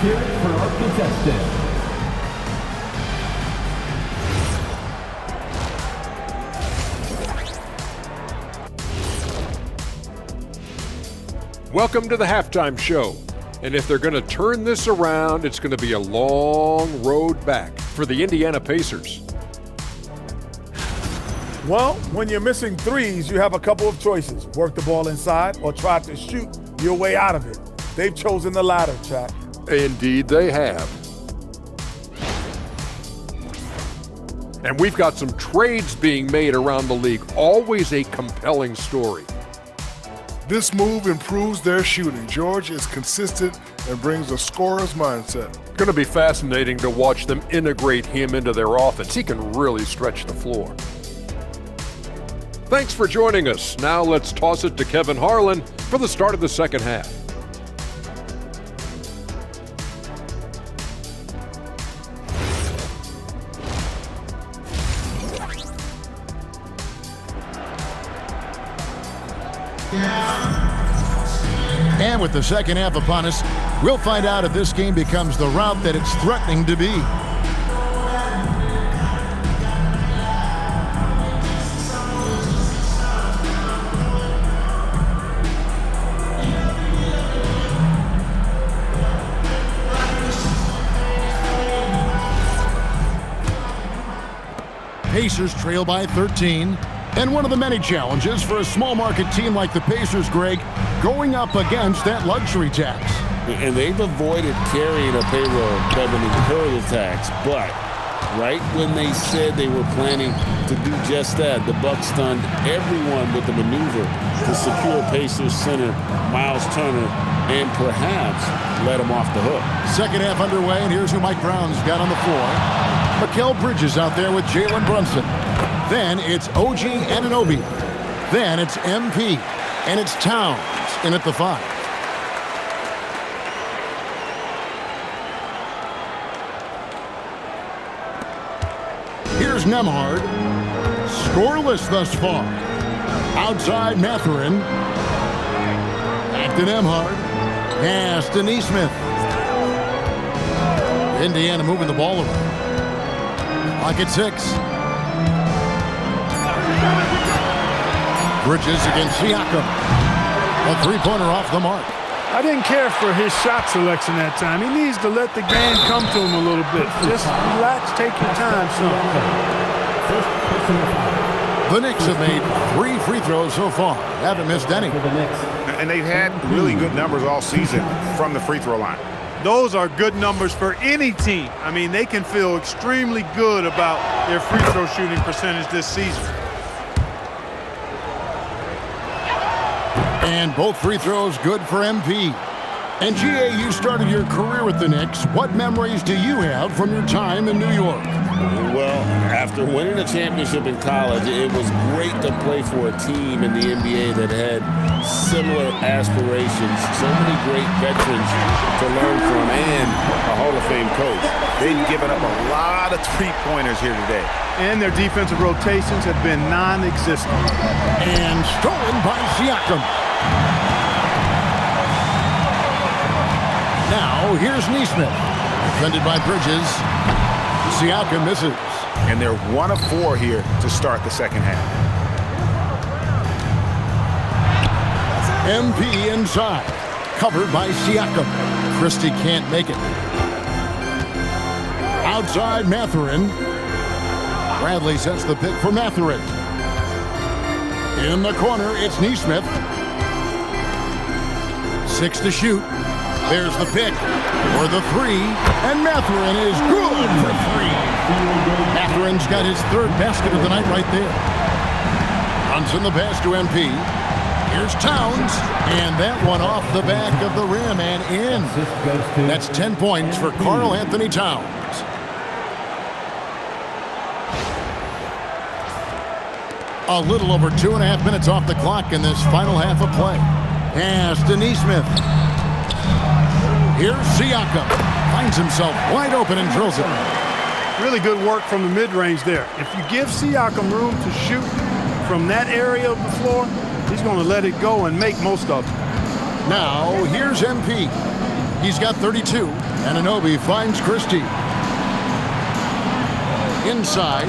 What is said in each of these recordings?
hear it for our contestant. Welcome to the halftime show. And if they're going to turn this around, it's going to be a long road back for the Indiana Pacers. Well, when you're missing threes, you have a couple of choices. Work the ball inside or try to shoot your way out of it. They've chosen the latter, Jack. Indeed they have. And we've got some trades being made around the league. Always a compelling story. This move improves their shooting. George is consistent and brings a scorer's mindset. Going to be fascinating to watch them integrate him into their offense. He can really stretch the floor. Thanks for joining us. Now let's toss it to Kevin Harlan for the start of the second half. And with the second half upon us, we'll find out if this game becomes the route that it's threatening to be. Pacers trail by 13. And one of the many challenges for a small market team like the Pacers, Greg, going up against that luxury tax. And they've avoided carrying a payroll, Kevin, inherited tax. But right when they said they were planning to do just that, the Bucks stunned everyone with the maneuver to secure Pacers center Miles Turner and perhaps let him off the hook. Second half underway, and here's who Mike Brown's got on the floor. Mikal Bridges out there with Jalen Brunson. Then it's OG Anunoby. Then it's MP. And it's Towns in at the 5. Here's Nembhard. Scoreless thus far. Outside Mathurin. Back to Nembhard. Pass to Nesmith. Indiana moving the ball around. Clock at 6. Bridges against Siakam. A three-pointer off the mark. I didn't care for his shot selection that time. He needs to let the game come to him a little bit. Just relax, take your time, son. The Knicks have made 3 free throws so far. Haven't missed any. And they've had really good numbers all season from the free throw line. Those are good numbers for any team. I mean, they can feel extremely good about their free throw shooting percentage this season. And both free throws good for MP. And GA, you started your career with the Knicks. What memories do you have from your time in New York? Well, after winning a championship in college, it was great to play for a team in the NBA that had similar aspirations. So many great veterans to learn from and a Hall of Fame coach. They've given up a lot of three-pointers here today. And their defensive rotations have been non-existent. And stolen by Siakam. Now, here's Nesmith. Defended by Bridges. Siakam misses. And they're 1 of 4 here to start the second half. MP inside. Covered by Siakam. Christie can't make it. Outside Mathurin. Bradley sets the pick for Mathurin. In the corner, it's Nesmith. 6 to shoot. There's the pick for the 3, and Mathurin is good for 3. Mathurin's got his 3rd basket of the night right there. Brunson the pass to MP. Here's Towns, and that one off the back of the rim and in. That's 10 points for Karl Anthony Towns. A little over 2.5 minutes off the clock in this final half of play. Pass to Nesmith. Here's Siakam. Finds himself wide open and drills it. Really good work from the mid-range there. If you give Siakam room to shoot from that area of the floor, he's going to let it go and make most of it. Now, here's MP. He's got 32. Anunoby finds Christie. Inside.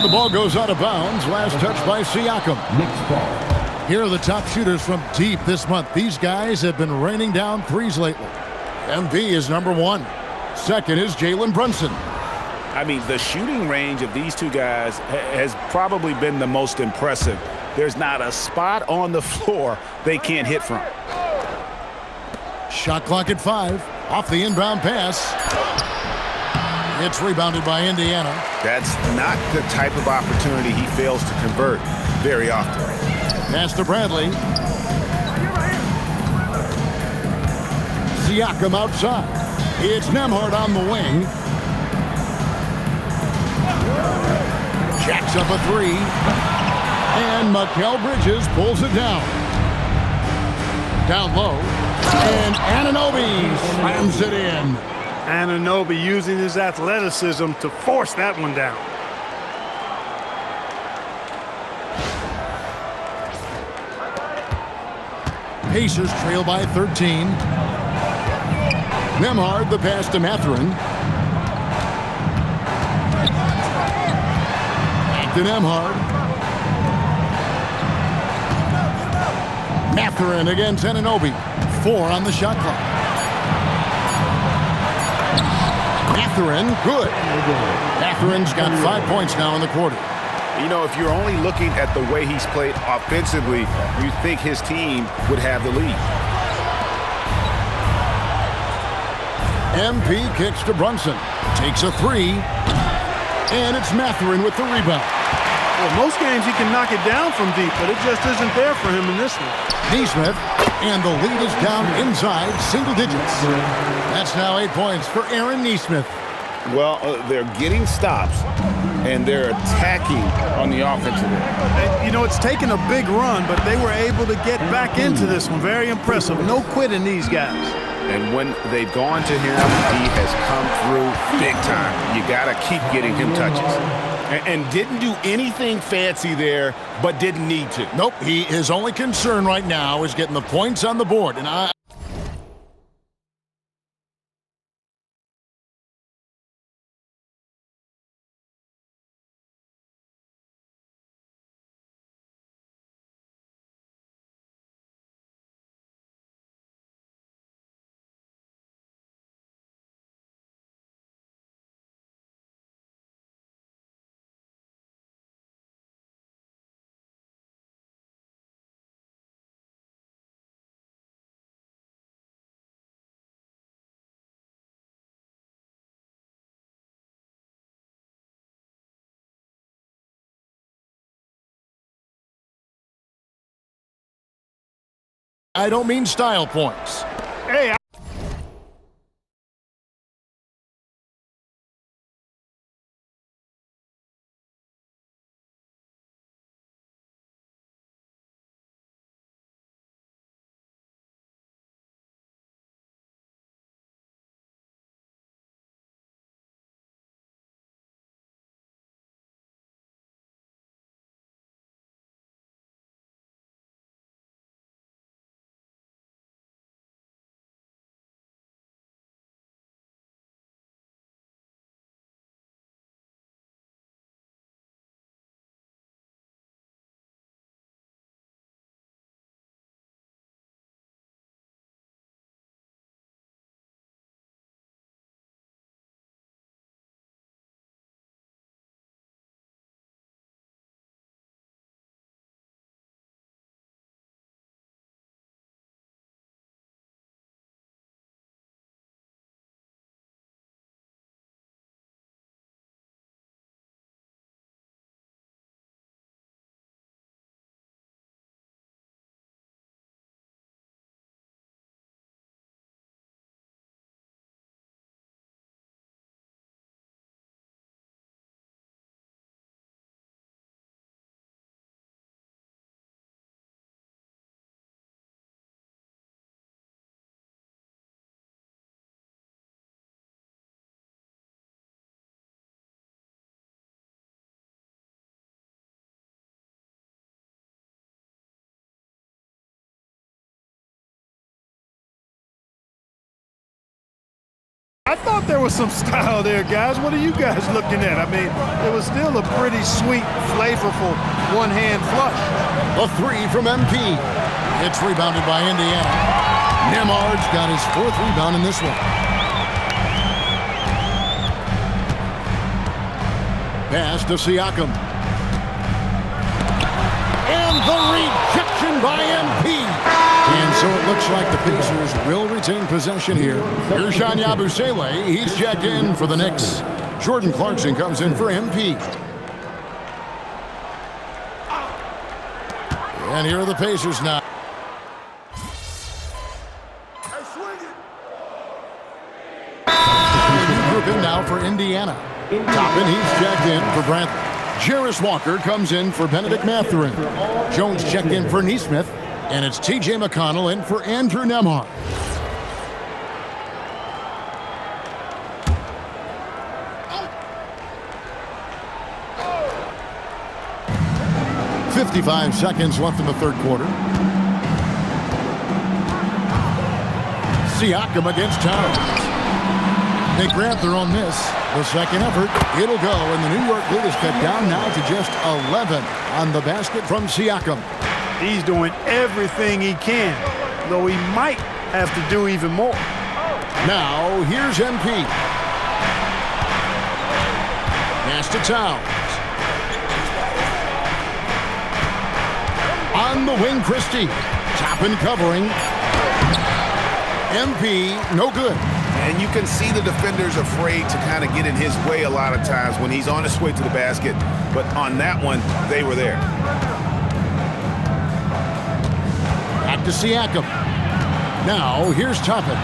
The ball goes out of bounds. Last touch by Siakam. Knicks ball. Here are the top shooters from deep this month. These guys have been raining down threes lately. MB is number 1. Second is Jalen Brunson. I mean, the shooting range of these two guys has probably been the most impressive. There's not a spot on the floor they can't hit from. Shot clock at 5. Off the inbound pass. It's rebounded by Indiana. That's not the type of opportunity he fails to convert very often. Pass to Bradley. Siakam outside. It's Nembhard on the wing. Jacks up a 3. And Mikal Bridges pulls it down. Down low. And Anunoby slams it in. Anunoby using his athleticism to force that one down. Pacers trail by 13. Nembhard, the pass to Mathurin. Back to Nembhard. Mathurin against Anunoby. 4 on the shot clock. Mathurin, good. Mathurin's got 5 points now in the quarter. You know, if you're only looking at the way he's played offensively, you think his team would have the lead. MP kicks to Brunson. Takes a 3. And it's Mathurin with the rebound. Well, most games he can knock it down from deep, but it just isn't there for him in this one. Nesmith, and the lead is down inside single digits. That's now 8 points for Aaron Nesmith. Well, they're getting stops, and they're attacking on the offensive end. And, you know, it's taken a big run, but they were able to get back into this one. Very impressive. No quitting these guys. And when they've gone to him, he has come through big time. You got to keep getting him touches. And didn't do anything fancy there, but didn't need to. Nope, his only concern right now is getting the points on the board. And I don't mean style points. Hey, there was some style there, guys. What are you guys looking at? I mean, it was still a pretty sweet, flavorful one-hand flush. A three from MP. It's rebounded by Indiana. Nembhard's got his fourth rebound in this one. Pass to Siakam. And the rejection by MP. And so it looks like the Pacers will retain possession here. Here's Ersan Yabusele. He's checked in for the Knicks. Jordan Clarkson comes in for MP. And here are the Pacers now. Group in now for Indiana. Toppin, he's checked in for Brantley. Jarris Walker comes in for Benedict Mathurin. Jones checked in for Nesmith. And it's T.J. McConnell in for Andrew Nembhard. "55 seconds left in the third quarter. Siakam against Towns. They grab their own miss. The second effort, it'll go, and the New York lead is cut down now to just 11 on the basket from Siakam. He's doing everything he can, though he might have to do even more. Now, here's MP. Pass to Towns. On the wing, Christie. Toppin covering. MP, no good. And you can see the defenders afraid to kind of get in his way a lot of times when he's on his way to the basket. But on that one, they were there. Back to Siakam. Now, here's Toppin.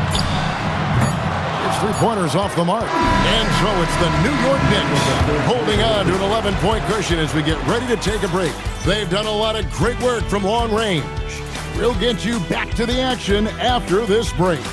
His three-pointers off the mark. And so it's the New York Knicks holding on to an 11-point cushion as we get ready to take a break. They've done a lot of great work from long range. We'll get you back to the action after this break.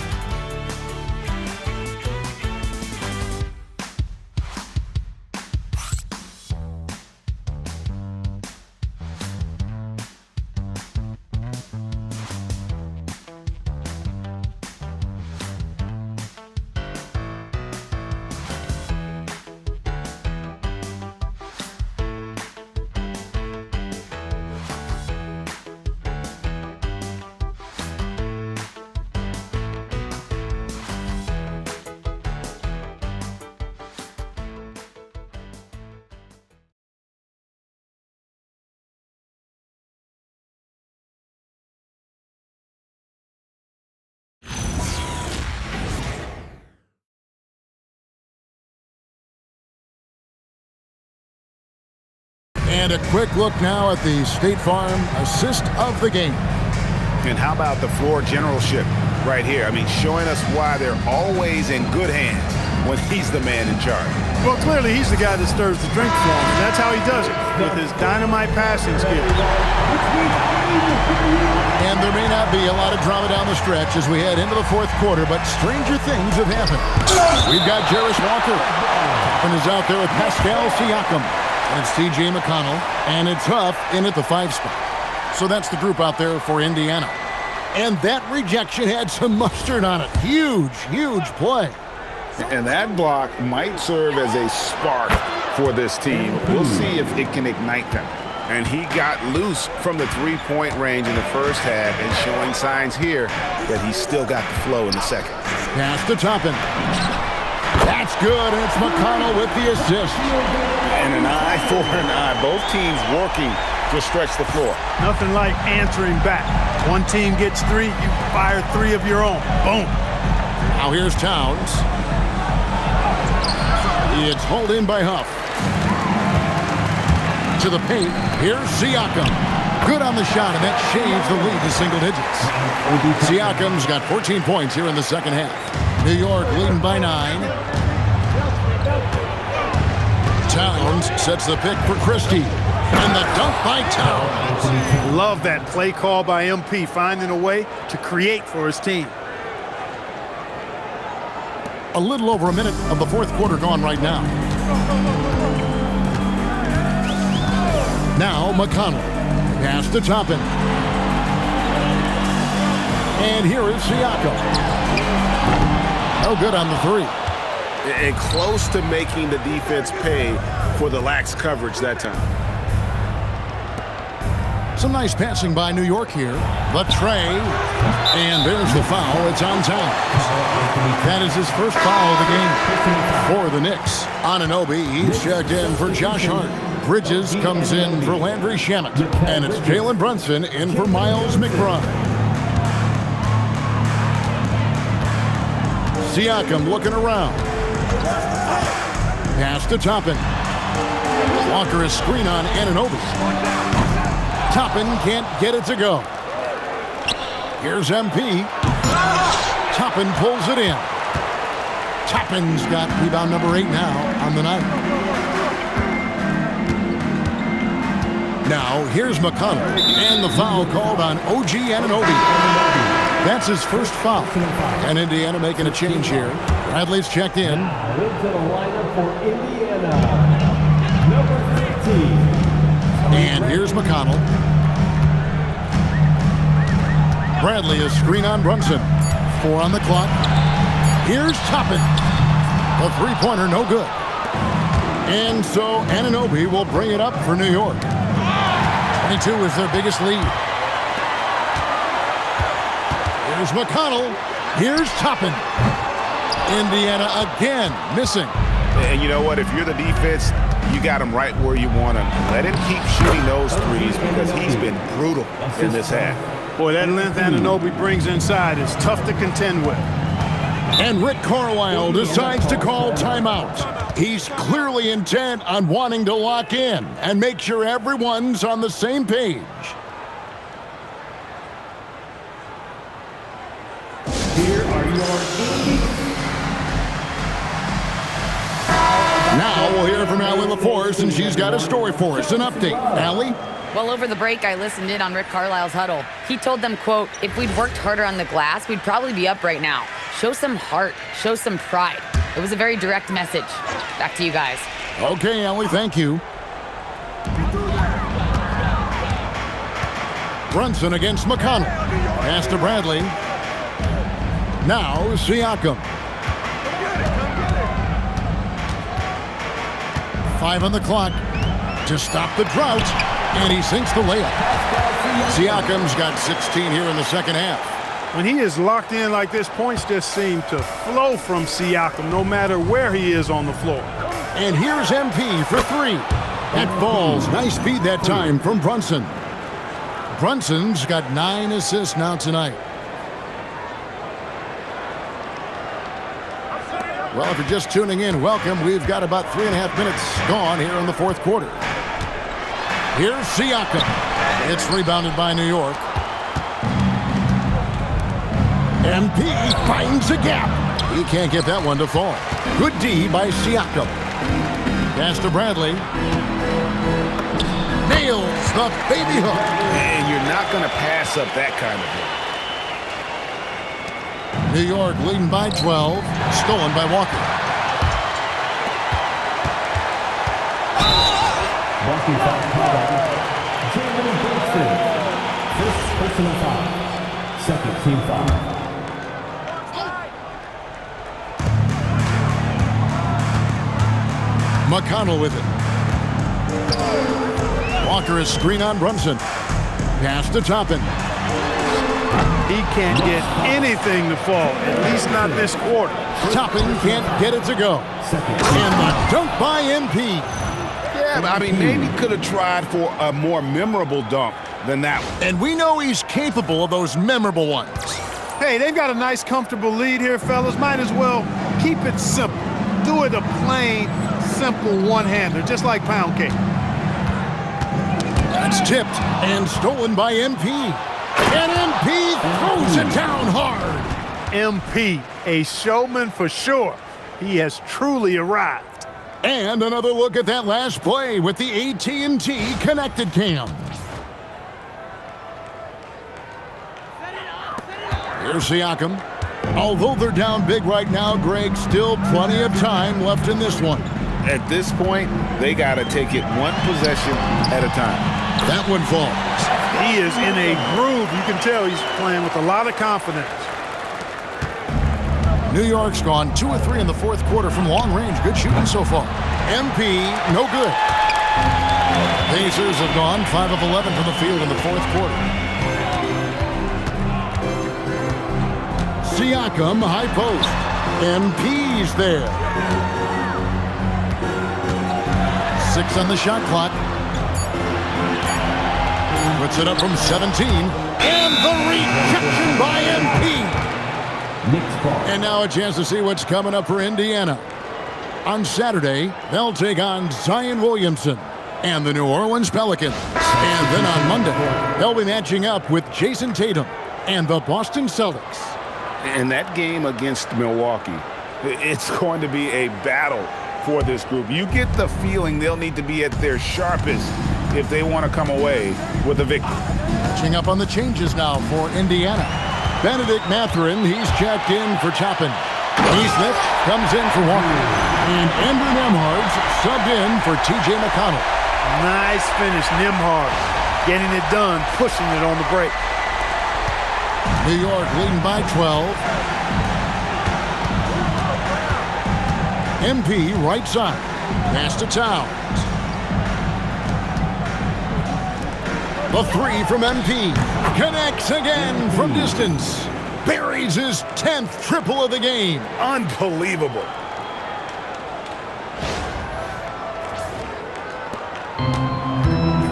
And a quick look now at the State Farm assist of the game. And how about the floor generalship right here? I mean, showing us why they're always in good hands when he's the man in charge. Well, clearly he's the guy that stirs the drink for him, and that's how he does it, with his dynamite passing skills. And there may not be a lot of drama down the stretch as we head into the fourth quarter, but stranger things have happened. We've got Jarris Walker. And is out there with Pascal Siakam. And it's T.J. McConnell, and it's Huff in at the 5 spot. So that's the group out there for Indiana. And that rejection had some mustard on it. Huge, huge play. And that block might serve as a spark for this team. We'll see if it can ignite them. And he got loose from the three-point range in the first half and showing signs here that he's still got the flow in the second. Pass to Toppin. That's good, and it's McConnell with the assist. And an eye for an eye. Both teams working to stretch the floor. Nothing like answering back. One team gets 3, you fire 3 of your own. Boom. Now here's Towns. It's hauled in by Huff. To the paint, here's Siakam. Good on the shot, and that shaves the lead to single digits. Siakam's got 14 points here in the second half. New York leading by 9. Towns sets the pick for Christie. And the dunk by Towns. Love that play call by MP, finding a way to create for his team. A little over a minute of the fourth quarter gone right now. Now McConnell. Pass to Toppin. And here is Siakam. No good on the 3. and close to making the defense pay for the lax coverage that time. Some nice passing by New York here. But Trey, and there's the foul. It's on time. That is his first foul of the game for the Knicks. Anunoby, he's checked in for Josh Hart. Bridges comes in for Landry Shamet. And it's Jalen Brunson in for Miles McBride. Siakam looking around. Pass to Toppin. Walker is screen on Anunoby. Toppin can't get it to go. Here's MP. Toppin pulls it in. Toppin's got rebound number 8 now on the night. Now, here's McConnell. And the foul called on OG Anunoby. That's his first foul. And Indiana making a change here. Bradley's checked in. Into the lineup for Indiana, number 15. And here's McConnell. Bradley is screen on Brunson. 4 on the clock. Here's Toppin. The three-pointer, no good. And so Anunoby will bring it up for New York. 22 is their biggest lead. Here's McConnell. Here's Toppin. Indiana again missing. And you know what? If you're the defense, you got him right where you want him. Let him keep shooting those threes because he's been brutal in this half. Boy, that length Anunoby brings inside is tough to contend with. And Rick Carlisle decides to call timeout. He's clearly intent on wanting to lock in and make sure everyone's on the same page. Here are your Now we'll hear from Allie LaForce, and she's got a story for us. An update. Allie? Well, over the break, I listened in on Rick Carlisle's huddle. He told them, quote, if we'd worked harder on the glass, we'd probably be up right now. Show some heart. Show some pride. It was a very direct message. Back to you guys. Okay, Allie, thank you. Brunson against McConnell. Pass to Bradley. Now Siakam. 5 on the clock to stop the drought, and he sinks the layup. Siakam's got 16 here in the second half. When he is locked in like this, points just seem to flow from Siakam no matter where he is on the floor. And here's MP for 3. That falls. Nice feed that time from Brunson. Brunson's got 9 assists now tonight. Well, if you're just tuning in, welcome. We've got about 3.5 minutes gone here in the fourth quarter. Here's Siakam. It's rebounded by New York. MP finds a gap. He can't get that one to fall. Good D by Siakam. Pass to Bradley. Nails the baby hook. And you're not going to pass up that kind of hit. New York leading by 12. Stolen by Walker. Walking foul called on Jalen Brunson. First personal foul. Second team foul. McConnell with it. Walker is screen on Brunson. Pass to Toppin. He can't get anything to fall, at least not this quarter. Toppin can't get it to go. And the dunk by MP. Yeah, I mean, maybe could have tried for a more memorable dunk than that one. And we know he's capable of those memorable ones. Hey, they've got a nice, comfortable lead here, fellas. Might as well keep it simple. Do it a plain, simple one-hander, just like pound cake. That's tipped and stolen by MP. And MP throws it down hard. MP, a showman for sure. He has truly arrived. And another look at that last play with the AT&T connected cam. Here's Siakam. Although they're down big right now, Greg, still plenty of time left in this one. At this point, they got to take it one possession at a time. That one falls. He is in a groove. You can tell he's playing with a lot of confidence. New York's gone 2 of 3 in the fourth quarter from long range. Good shooting so far. MP, no good. Pacers have gone 5 of 11 from the field in the fourth quarter. Siakam, high post. MP's there. 6 on the shot clock. Puts it up from 17. And the rejection by MP. Knicks ball. And now a chance to see what's coming up for Indiana. On Saturday, they'll take on Zion Williamson and the New Orleans Pelicans. And then on Monday, they'll be matching up with Jason Tatum and the Boston Celtics. And that game against Milwaukee, it's going to be a battle for this group. You get the feeling they'll need to be at their sharpest if they want to come away with a victory. Catching up on the changes now for Indiana. Benedict Mathurin, he's checked in for Toppin. Smith comes in for Walker. And Andrew Nembhard's subbed in for T.J. McConnell. Nice finish, Nembhard. Getting it done, pushing it on the break. New York leading by 12. MP right side. Pass to Towns. The 3 from MP. Connects again from distance. Buries his 10th triple of the game. Unbelievable.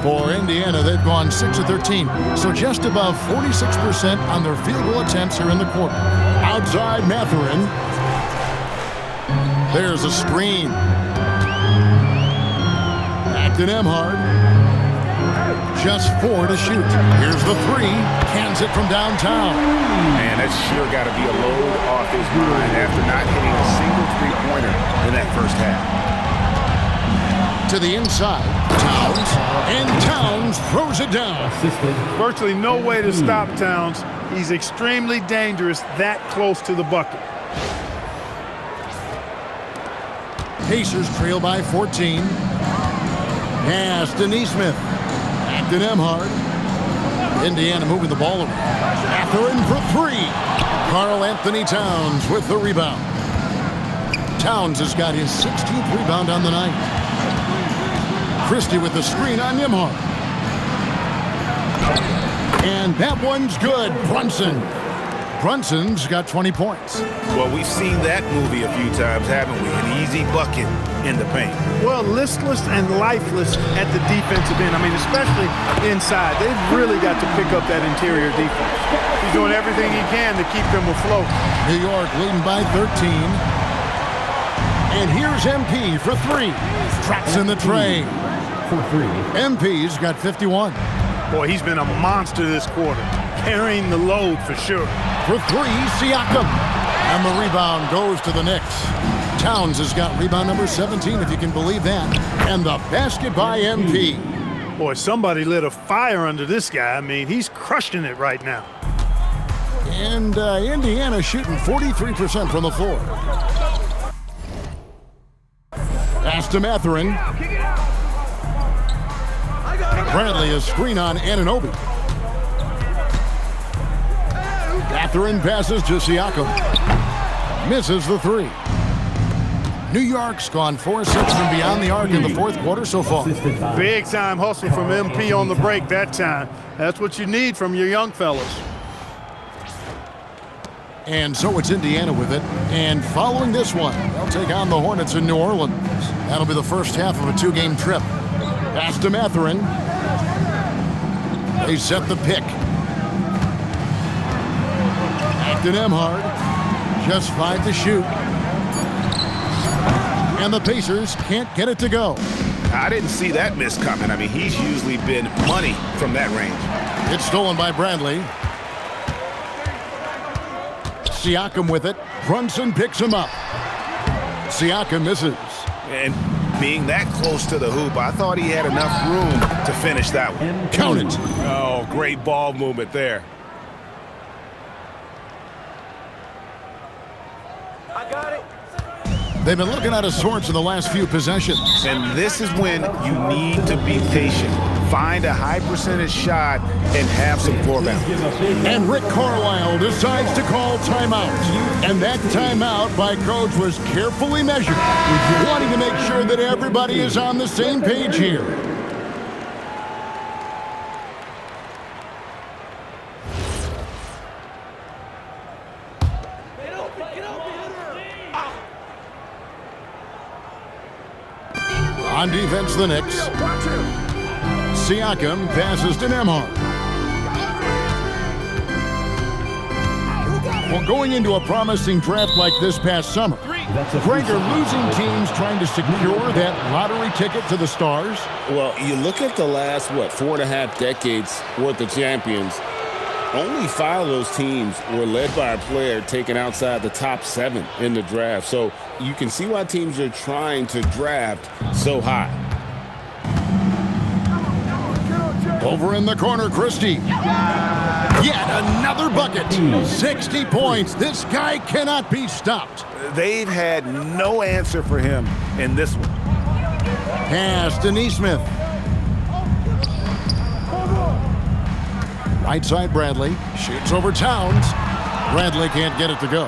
For Indiana, they've gone 6 of 13, so just above 46% on their field goal attempts here in the quarter. Outside Mathurin. There's a screen. Back to Nembhard. Just 4 to shoot. Here's the 3. Cans it from downtown. Man, that's sure got to be a load off his mind after not hitting a single three-pointer in that first half. To the inside. Towns. And Towns throws it down. Virtually no way to stop Towns. He's extremely dangerous that close to the bucket. Pacers trail by 14. Pass to Nesmith. Back to Nembhard. Indiana moving the ball around. Mathurin for 3. Karl Anthony Towns with the rebound. Towns has got his 16th rebound on the night. Christie with the screen on Nembhard. And that one's good. Brunson's got 20 points. Well, we've seen that movie a few times, haven't we? An easy bucket in the paint. Well, listless and lifeless at the defensive end. I mean, especially inside. They've really got to pick up that interior defense. He's doing everything he can to keep them afloat. New York leading by 13. And here's MP for 3. Traps in the tray. For 3. MP's got 51. Boy, he's been a monster this quarter. Carrying the load for sure. For 3, Siakam. And the rebound goes to the Knicks. Towns has got rebound number 17, if you can believe that. And the basket by MP. Boy, somebody lit a fire under this guy. I mean, he's crushing it right now. And Indiana shooting 43% from the floor. Pass to Mathurin. Bradley a screen on Anunoby. Mathurin passes to Siakam. Misses the 3. New York's gone 4-6 from beyond the arc in the fourth quarter so far. Big time hustle from MP on the break that time. That's what you need from your young fellas. And so it's Indiana with it. And following this one, they'll take on the Hornets in New Orleans. That'll be the first half of a 2-game trip. Pass to Mathurin. They set the pick. Back to Nembhard. Just 5 to shoot. And the Pacers can't get it to go. I didn't see that miss coming. I mean, he's usually been money from that range. It's stolen by Bradley. Siakam with it. Brunson picks him up. Siakam misses. And being that close to the hoop, I thought he had enough room to finish that one. Count it. Oh, great ball movement there. I got it. They've been looking out of sorts in the last few possessions. And this is when you need to be patient. find a high percentage shot, and have some floor balance. And Rick Carlisle decides to call timeout. And that timeout by Coach was carefully measured, wanting to make sure that everybody is on the same page here. On defense, the Knicks. Siakam passes to Nembhard. Well, going into a promising draft like this past summer, Greg, are losing teams trying to secure that lottery ticket to the stars? Well, you look at the last, 4.5 decades worth of champions, only 5 of those teams were led by a player taken outside the top 7 in the draft. So you can see why teams are trying to draft so high. Over in the corner, Christie. Yet another bucket. 60 points. This guy cannot be stopped. They've had no answer for him in this one. Pass to Neesmith. Right side, Bradley. Shoots over Towns. Bradley can't get it to go.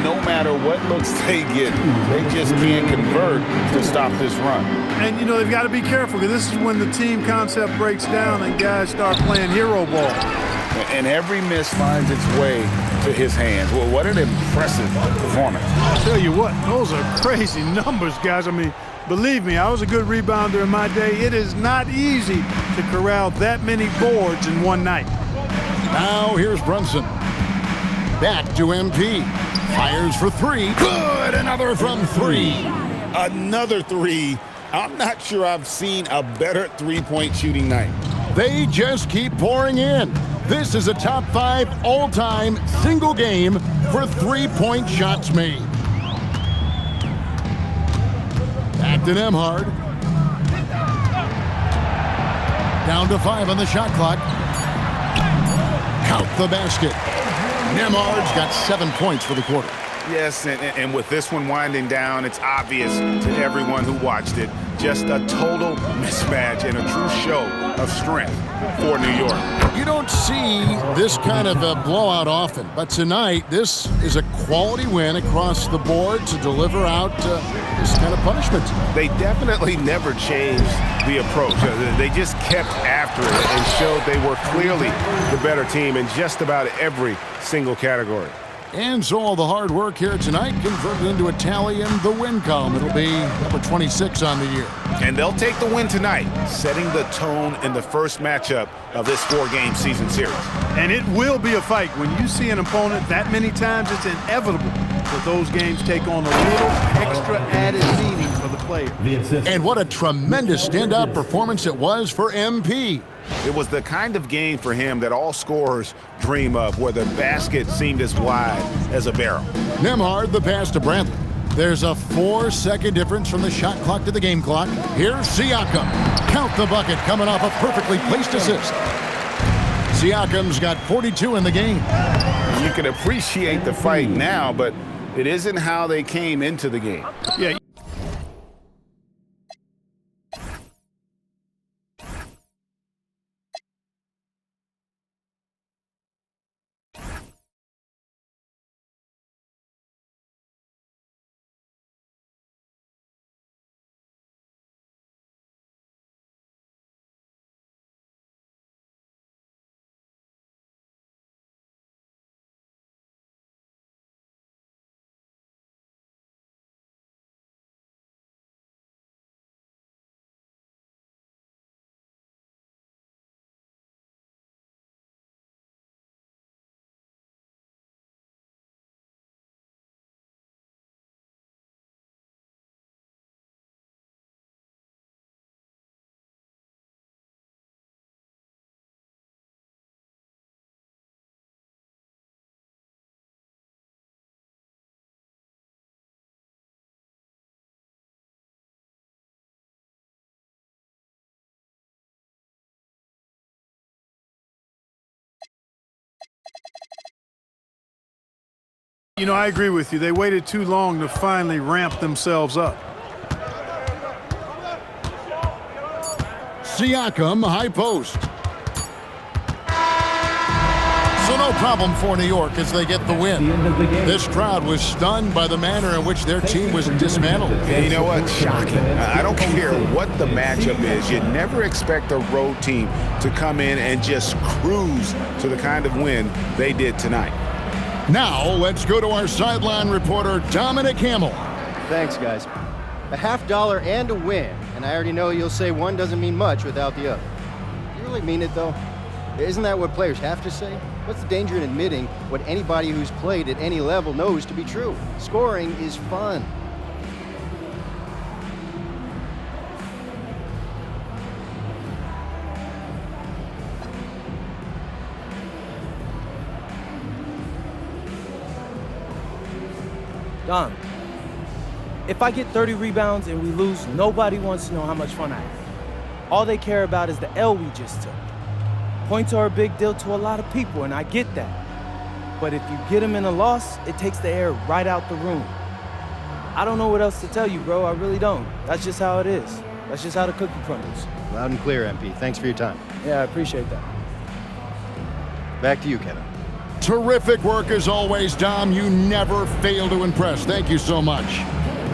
No matter what looks they get, they just can't convert to stop this run. And, they've got to be careful because this is when the team concept breaks down and guys start playing hero ball. And every miss finds its way to his hands. Well, what an impressive performance. I'll tell you what, those are crazy numbers, guys. I mean, believe me, I was a good rebounder in my day. It is not easy to corral that many boards in one night. Now here's Brunson. Back to MP. Fires for 3. Good! Another from 3. Another 3. I'm not sure I've seen a better three-point shooting night. They just keep pouring in. This is a top 5 all-time single game for three-point shots made. Back to Nembhard. Down to 5 on the shot clock. Count the basket. Nembhard's got 7 points for the quarter. Yes, and with this one winding down, it's obvious to everyone who watched it. Just a total mismatch and a true show of strength for New York. You don't see this kind of a blowout often, but tonight this is a quality win across the board to deliver out this kind of punishment. They definitely never changed the approach. They just kept after it and showed they were clearly the better team in just about every single category. And so all the hard work here tonight converted into a tally in the win column. It'll be number 26 on the year. And they'll take the win tonight, setting the tone in the first matchup of this 4-game season series. And it will be a fight. When you see an opponent that many times, it's inevitable that those games take on a little extra added meaning for the player. And what a tremendous standout performance it was for MP. It was the kind of game for him that all scorers dream of, where the basket seemed as wide as a barrel. Nembhard, the pass to Bradley. There's a 4-second difference from the shot clock to the game clock. Here's Siakam. Count the bucket coming off a perfectly placed assist. Siakam's got 42 in the game. You can appreciate the fight now, but it isn't how they came into the game. Yeah. I agree with you. They waited too long to finally ramp themselves up. Siakam, high post. So no problem for New York as they get the win. This crowd was stunned by the manner in which their team was dismantled. And you know what? Shocking. I don't care what the matchup is. You never expect a road team to come in and just cruise to the kind of win they did tonight. Now, let's go to our sideline reporter, Dominic Hamill. Thanks, guys. A $50 and a win, and I already know you'll say one doesn't mean much without the other. You really mean it, though? Isn't that what players have to say? What's the danger in admitting what anybody who's played at any level knows to be true? Scoring is fun. Dom, if I get 30 rebounds and we lose, nobody wants to know how much fun I had. All they care about is the L we just took. Points are a big deal to a lot of people, and I get that. But if you get them in a loss, it takes the air right out the room. I don't know what else to tell you, bro. I really don't. That's just how it is. That's just how the cookie crumbles. Loud and clear, MP. Thanks for your time. Yeah, I appreciate that. Back to you, Kevin. Terrific work as always, Dom. You never fail to impress. Thank you so much.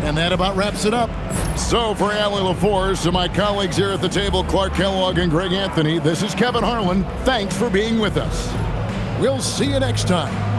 And that about wraps it up. So for Allie LaForce and my colleagues here at the table, Clark Kellogg and Greg Anthony, this is Kevin Harlan. Thanks for being with us. We'll see you next time.